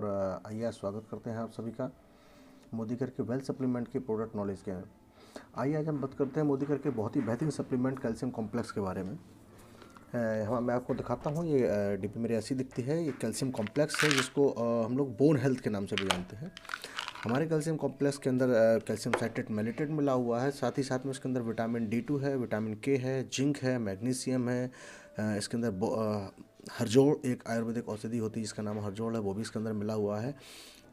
आइए स्वागत करते हैं आप सभी का मोदी केयर के वेल्थ सप्लीमेंट के प्रोडक्ट नॉलेज के। आइए आज हम बात करते हैं मोदी केयर के बहुत ही बेहतरीन सप्लीमेंट कैल्शियम कॉम्प्लेक्स के बारे में। मैं आपको दिखाता हूँ, ये डिब्बी मेरी ऐसी दिखती है। ये कैल्शियम कॉम्प्लेक्स है जिसको हम लोग बोन हेल्थ के नाम से भी जानते हैं। हमारे कैल्शियम कॉम्प्लेक्स के अंदर कैल्शियम साइट्रेट मेलेटेट मिला हुआ है। साथ ही साथ में इसके अंदर विटामिन D2 है, विटामिन K है, जिंक है, मैग्नीशियम है। इसके अंदर हरजोड़ एक आयुर्वेदिक औषधि होती है जिसका नाम हरजोड़ है, वो भी इसके अंदर मिला हुआ है।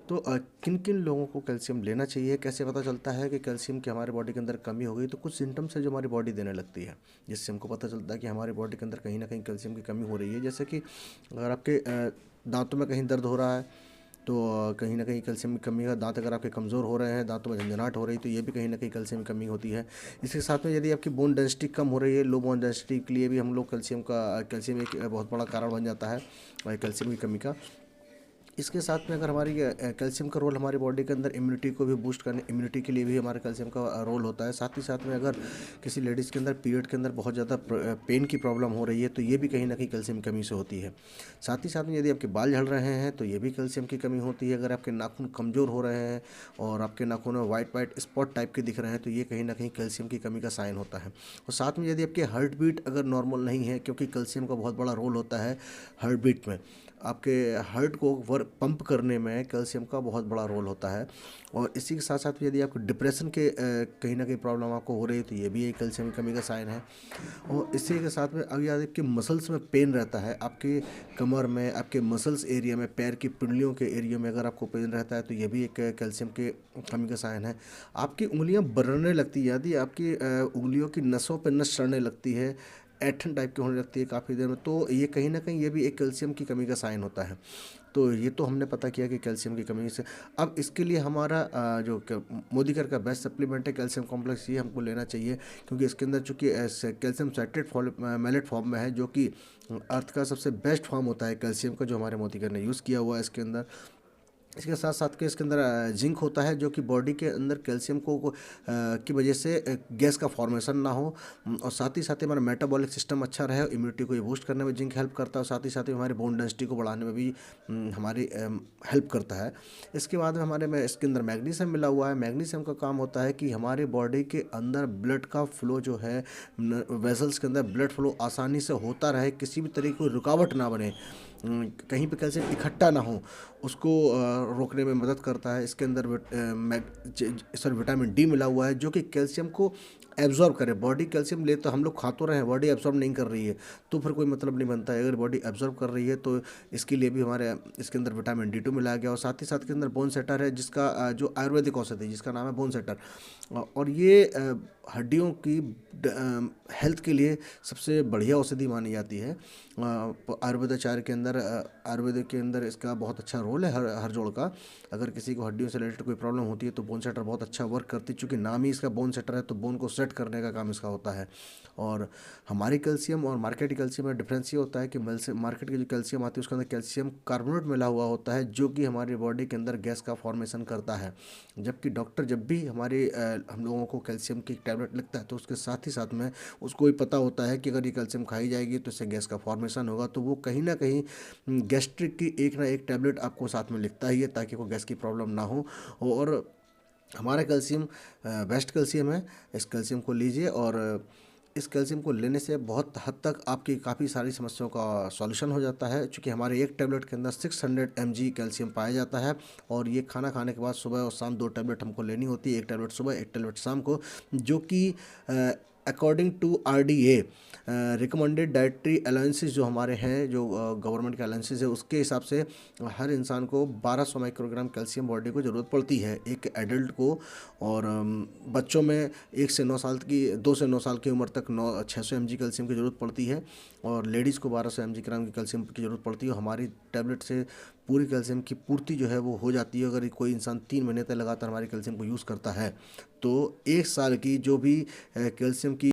तो किन किन लोगों को कैल्शियम लेना चाहिए, कैसे पता चलता है कि कैल्शियम की हमारे बॉडी के अंदर कमी हो गई? तो कुछ सिम्टम्स है जो हमारी बॉडी देने लगती है, जिससे हमको पता चलता है कि हमारी बॉडी के अंदर कहीं ना कहीं कैल्शियम की कमी हो रही है। जैसे कि अगर आपके दांतों में कहीं दर्द हो रहा है तो कहीं ना कहीं कैल्शियम की कमी का, दांत अगर आपके कमज़ोर हो रहे हैं, दांतों में झंझनाहट हो रही है, तो ये भी कहीं ना कहीं कैल्शियम की कमी होती है। इसके साथ में यदि आपकी बोन डेंसिटी कम हो रही है, लो बोन डेंसिटी के लिए भी हम लोग कैल्शियम एक बहुत बड़ा कारण बन जाता है कैल्शियम की कमी का। इसके साथ में अगर हमारी कैल्शियम का रोल हमारी बॉडी के अंदर इम्यूनिटी को भी बूस्ट करने, इम्यूनिटी के लिए भी हमारे कैल्शियम का रोल होता है। साथ ही साथ में अगर किसी लेडीज़ के अंदर पीरियड के अंदर बहुत ज़्यादा पेन की प्रॉब्लम हो रही है तो ये भी कहीं ना कहीं कैल्शियम की कमी से होती है। साथ ही साथ में यदि आपके बाल झड़ रहे हैं तो ये भी कैल्शियम की कमी होती है। अगर आपके नाखून कमज़ोर हो रहे हैं और आपके नाखून में वाइट वाइट स्पॉट टाइप के दिख रहे हैं तो ये कहीं ना कहीं कैल्शियम की कमी का साइन होता है। और साथ में यदि आपके हार्ट बीट अगर नॉर्मल नहीं है, क्योंकि कैल्शियम का बहुत बड़ा रोल होता है हार्ट बीट में, आपके हार्ट को वर्क पंप करने में कैल्शियम का बहुत बड़ा रोल होता है। और इसी के साथ साथ यदि आपको डिप्रेशन के कहीं ना कहीं प्रॉब्लम आपको हो रही है तो ये भी एक कैल्शियम की कमी का साइन है। और इसी के साथ में अगर यदि आपके मसल्स में पेन रहता है, आपके कमर में, आपके मसल्स एरिया में, पैर की पिंडलियों के एरिया में अगर आपको पेन रहता है तो ये भी एक कैल्शियम के कमी का साइन है। आपकी उंगलियां बरने लगती है, यदि आपकी उंगलियों की नसों पर नस चढ़ने लगती है, ऐठन टाइप की होने लगती है काफ़ी देर में, तो ये कहीं ना कहीं ये भी एक कैल्शियम की कमी का साइन होता है। तो ये तो हमने पता किया कि कैल्शियम की कमी से, अब इसके लिए हमारा मोदी केयर का बेस्ट सप्लीमेंट है कैल्शियम कॉम्प्लेक्स, ये हमको लेना चाहिए। क्योंकि इसके अंदर चूँकि कैल्शियम साइट्रेट मेलेट फॉर्म में है, जो कि अर्थ का सबसे बेस्ट फॉर्म होता है कैल्शियम का, जो हमारे मोदी केयर ने यूज़ किया हुआ है इसके अंदर। इसके साथ साथ के इसके अंदर जिंक होता है, जो कि बॉडी के अंदर कैल्शियम की वजह से गैस का फॉर्मेशन ना हो, और साथ ही हमारा मेटाबॉलिक सिस्टम अच्छा रहे, इम्यूनिटी को ये बूस्ट करने में जिंक हेल्प करता है। और साथ ही हमारी बोन डेंसिटी को बढ़ाने में भी हमारी हेल्प करता है। इसके बाद में हमारे में इसके अंदर मैग्नीशियम मिला हुआ है। मैग्नीशियम का काम होता है कि हमारे बॉडी के अंदर ब्लड का फ्लो जो है, वेसल्स के अंदर ब्लड फ्लो आसानी से होता रहे, किसी भी तरीके की रुकावट ना बने, कहीं पे कैल्शियम इकट्ठा ना हो, उसको रोकने में मदद करता है। इसके अंदर विटामिन D मिला हुआ है, जो कि कैल्शियम को एब्जॉर्ब करे। बॉडी कैल्शियम ले तो हम लोग खा तो रहे हैं, बॉडी एब्जॉर्ब नहीं कर रही है तो फिर कोई मतलब नहीं बनता है। अगर बॉडी एब्जॉर्ब कर रही है तो इसके लिए भी हमारे इसके अंदर विटामिन D2 मिलाया गया। और साथ ही साथ के अंदर बोन सेटर है, जिसका जो आयुर्वेदिक औषधि है जिसका नाम है बोन सेटर। और ये हड्डियों की हेल्थ के लिए सबसे बढ़िया औषधि मानी जाती है। आयुर्वेदाचार्य के अंदर आयुर्वेदिक के अंदर इसका बहुत अच्छा रोल है हर जोड़ का। अगर किसी को हड्डियों से रिलेटेड कोई प्रॉब्लम होती है तो बोन सेटर बहुत अच्छा वर्क करती है। चूँकि नाम ही इसका बोन सेटर है तो बोन को सेट करने का काम इसका होता है। और हमारी कैल्शियम और मार्केट कैल्शियम में डिफरेंस ये होता है कि मार्केट की जो कैल्शियम आती है उसके अंदर कैल्शियम कार्बोनेट मिला हुआ होता है, जो कि हमारी बॉडी के अंदर गैस का फॉर्मेशन करता है। जबकि डॉक्टर जब भी हम लोगों को कैल्शियम की टैबलेट लिखता है तो उसके साथ ही साथ में उसको भी पता होता है कि अगर ये कैल्शियम खाई जाएगी तो इससे गैस का फॉर्मेशन होगा, तो वो कहीं ना कहीं गैस्ट्रिक की एक ना एक टैबलेट आपको साथ में लिखता ही है ताकि कोई गैस की प्रॉब्लम ना हो। और हमारा कैल्शियम बेस्ट कैल्शियम है। इस कैल्शियम को लीजिए, और इस कैल्शियम को लेने से बहुत हद तक आपकी काफ़ी सारी समस्याओं का सॉल्यूशन हो जाता है। क्योंकि हमारे एक टैबलेट के अंदर 600 mg कैल्शियम पाया जाता है। और ये खाना खाने के बाद सुबह और शाम 2 टैबलेट हमको लेनी होती है, एक टैबलेट सुबह, एक टैबलेट शाम को, जो कि according to RDA recommended dietary allowances जो हमारे हैं, जो गवर्नमेंट के अलाउंसेस है, उसके हिसाब से हर इंसान को 1200 माइक्रोग्राम कैल्शियम बॉडी को ज़रूरत पड़ती है, एक एडल्ट को। और बच्चों में 2 से 9 साल की उम्र तक 600 mg कैल्शियम की ज़रूरत पड़ती है। और लेडीज़ को 1200 mg ग्राम की कैल्शियम की ज़रूरत पड़ती है। हमारी टैबलेट से पूरी कैल्शियम की पूर्ति जो है वो हो जाती है। अगर कोई इंसान 3 महीने तक लगातार हमारी कैल्शियम को यूज़ करता है तो 1 साल की जो भी कैल्शियम की